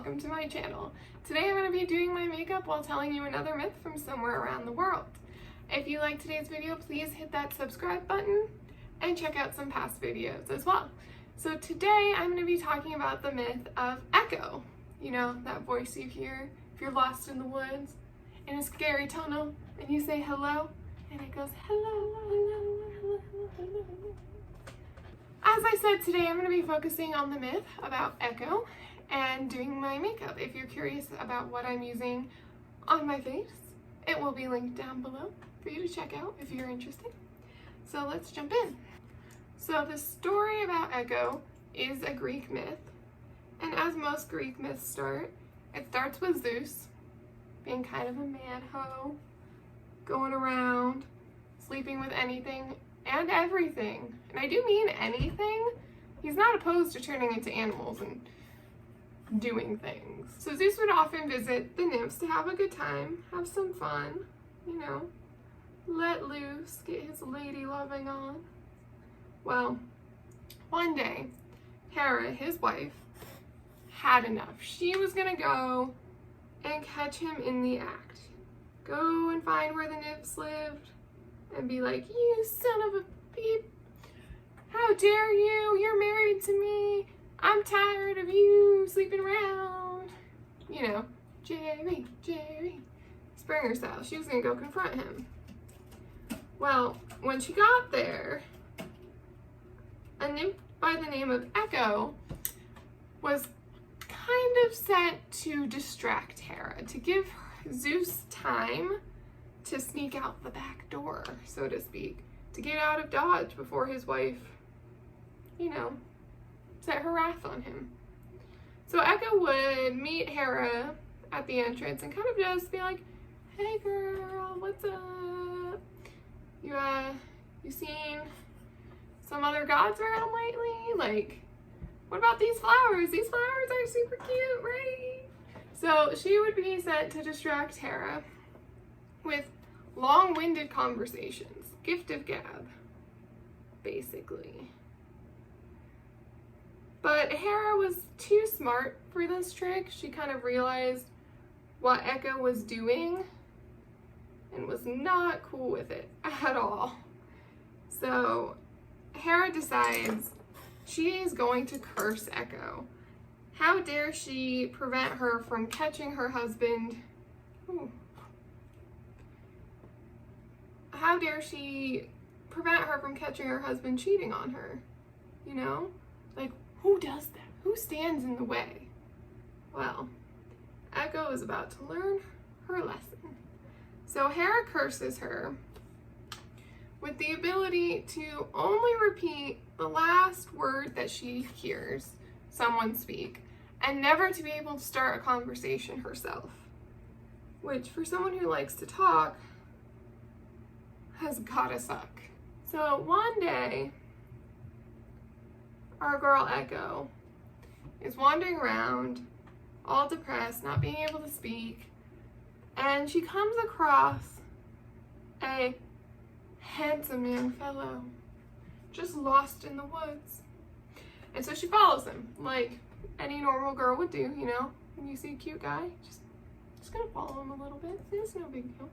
welcome to my channel. Today I'm going to be doing my makeup while telling you another myth from somewhere around the world. If you like today's video, please hit that subscribe button and check out some past videos as well. So today I'm going to be talking about the myth of Echo. You know, that voice you hear if you're lost in the woods in a scary tunnel and you say hello and it goes hello, hello, hello, hello. As I said, today I'm going to be focusing on the myth about Echo and doing my makeup. If you're curious about what I'm using on my face, it will be linked down below for you to check out if you're interested. So let's jump in. So the story about Echo is a Greek myth, and as most Greek myths start, it starts with Zeus being kind of a mad hoe, going around, sleeping with anything and everything. And I do mean anything. He's not opposed to turning into animals and doing things. So Zeus would often visit the nymphs to have a good time, have some fun, you know, let loose, get his lady loving on. Well, one day, Hera, his wife, had enough. She was gonna go and catch him in the act. Go and find where the nymphs lived and be like, you son of a beep, how dare you, you're married to me, I'm tired of you sleeping around. You know, Jerry, Springer style. She was gonna go confront him. Well, when she got there, a nymph by the name of Echo was kind of sent to distract Hera, to give Zeus time to sneak out the back door, so to speak, to get out of Dodge before his wife, you know, set her wrath on him. So Echo would meet Hera at the entrance and kind of just be like, hey girl, what's up? You seen some other gods around lately? Like, what about these flowers? These flowers are super cute, right? So she would be sent to distract Hera with long-winded conversations. Gift of gab, basically. But Hera was too smart for this trick. She kind of realized what Echo was doing and was not cool with it at all. So Hera decides she is going to curse Echo. How dare she prevent her from catching her husband? Ooh. How dare she prevent her from catching her husband cheating on her? You know? Like, who does that? Who stands in the way? Well, Echo is about to learn her lesson. So Hera curses her with the ability to only repeat the last word that she hears someone speak and never to be able to start a conversation herself, which for someone who likes to talk has gotta suck. So one day, our girl Echo is wandering around all depressed, not being able to speak, and she comes across a handsome young fellow just lost in the woods. And so she follows him like any normal girl would do, you know, when you see a cute guy, just gonna follow him a little bit. It's no big deal.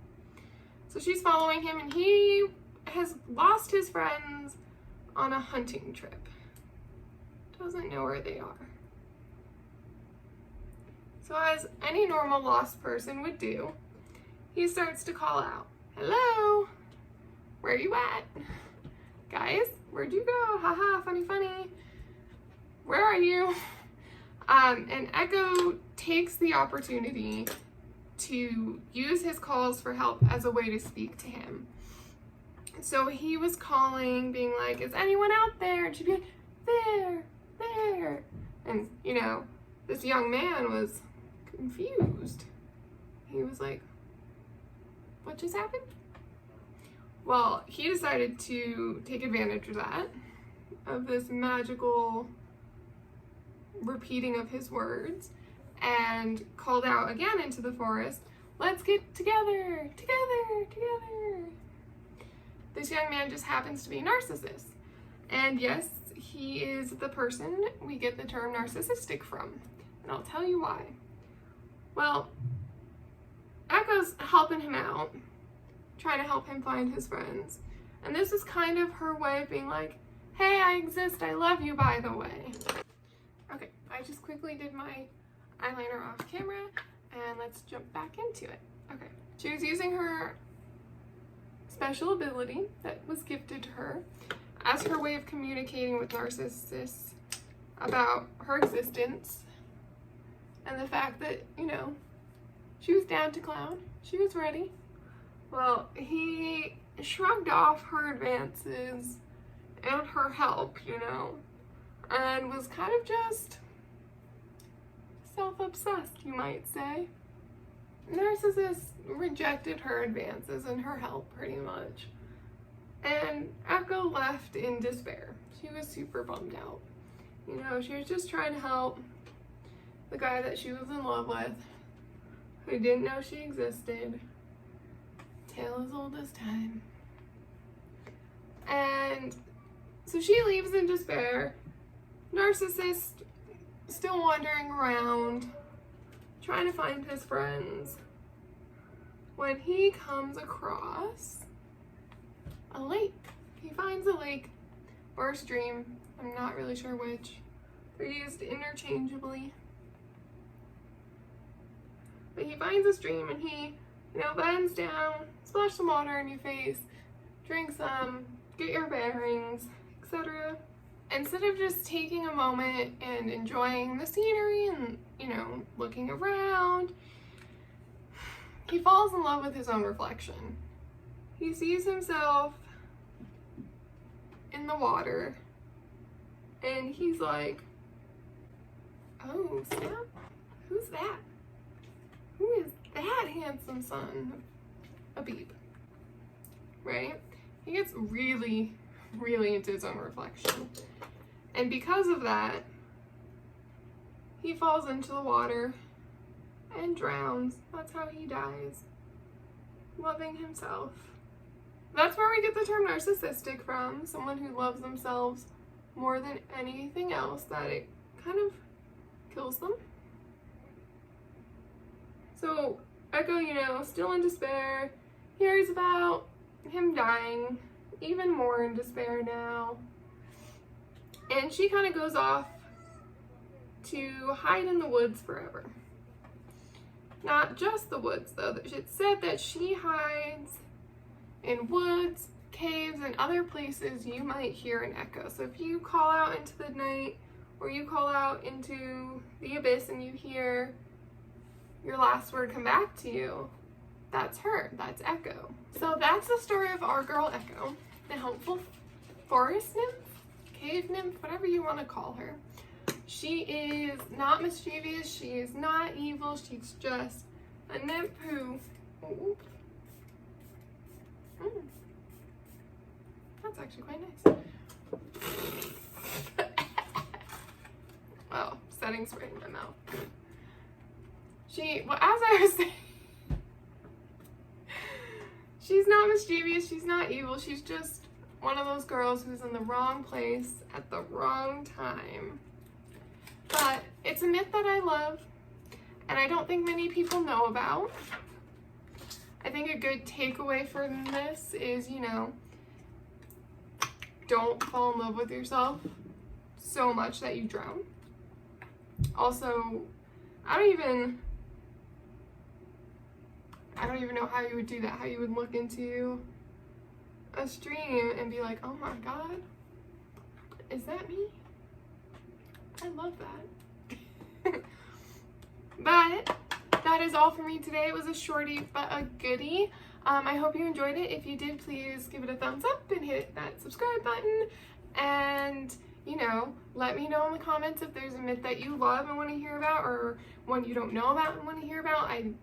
So she's following him, and he has lost his friends on a hunting trip. Doesn't know where they are. So as any normal lost person would do, he starts to call out, hello, where you at? Guys, where'd you go? Haha, funny, funny. Where are you? And Echo takes the opportunity to use his calls for help as a way to speak to him. So he was calling, being like, is anyone out there? And she'd be like, there. And, you know, this young man was confused. He was like, what just happened? Well, he decided to take advantage of that, of this magical repeating of his words, and called out again into the forest, let's get together. This young man just happens to be Narcissus. And yes, he is the person we get the term narcissistic from. And I'll tell you why. Well, Echo's helping him out, trying to help him find his friends. And this is kind of her way of being like, hey, I exist, I love you, by the way. Okay, I just quickly did my eyeliner off camera, and let's jump back into it. Okay, she was using her special ability that was gifted to her as her way of communicating with Narcissus about her existence and the fact that, you know, she was down to clown. She was ready. Well, he shrugged off her advances and her help, you know, and was kind of just self-obsessed, you might say. Narcissus rejected her advances and her help pretty much. And Echo left in despair. She was super bummed out. You know, she was just trying to help the guy that she was in love with, who didn't know she existed. Tale as old as time. And so she leaves in despair. Narcissus still wandering around, trying to find his friends, when he comes across a lake. He finds a lake or a stream, I'm not really sure which. They're used interchangeably. But he finds a stream and he, you know, bends down, splash some water in your face, drink some, get your bearings, etc. Instead of just taking a moment and enjoying the scenery and, you know, looking around, he falls in love with his own reflection. He sees himself in the water and he's like, oh snap, who's that? Who is that handsome son of Abib? Right? He gets really, really into his own reflection. And because of that, he falls into the water and drowns. That's how he dies. Loving himself. That's where we get the term narcissistic from. Someone who loves themselves more than anything else, that it kind of kills them. So Echo, you know, still in despair, hears about him dying, even more in despair now. And she kind of goes off to hide in the woods forever. Not just the woods, though. It's said that she hides in woods, caves, and other places you might hear an echo. So if you call out into the night, or you call out into the abyss and you hear your last word come back to you, that's her. That's Echo. So that's the story of our girl Echo, the helpful forest nymph, cave nymph, whatever you want to call her. She is not mischievous, she is not evil, she's just a nymph who, that's actually quite nice. Well, setting spray in my mouth. Well, as I was saying, she's not mischievous, she's not evil, she's just one of those girls who's in the wrong place at the wrong time. But it's a myth that I love, and I don't think many people know about. I think a good takeaway from this is, you know, don't fall in love with yourself so much that you drown. Also, I don't even know how you would do that, how you would look into a stream and be like, oh my god, is that me? I love that. But that is all for me today. It was a shorty but a goodie. I hope you enjoyed it. If you did, please give it a thumbs up and hit that subscribe button. And, you know, let me know in the comments if there's a myth that you love and want to hear about, or one you don't know about and want to hear about. I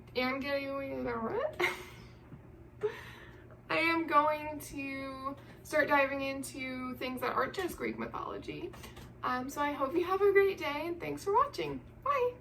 am going to start diving into things that aren't just Greek mythology. So I hope you have a great day, and thanks for watching. Bye!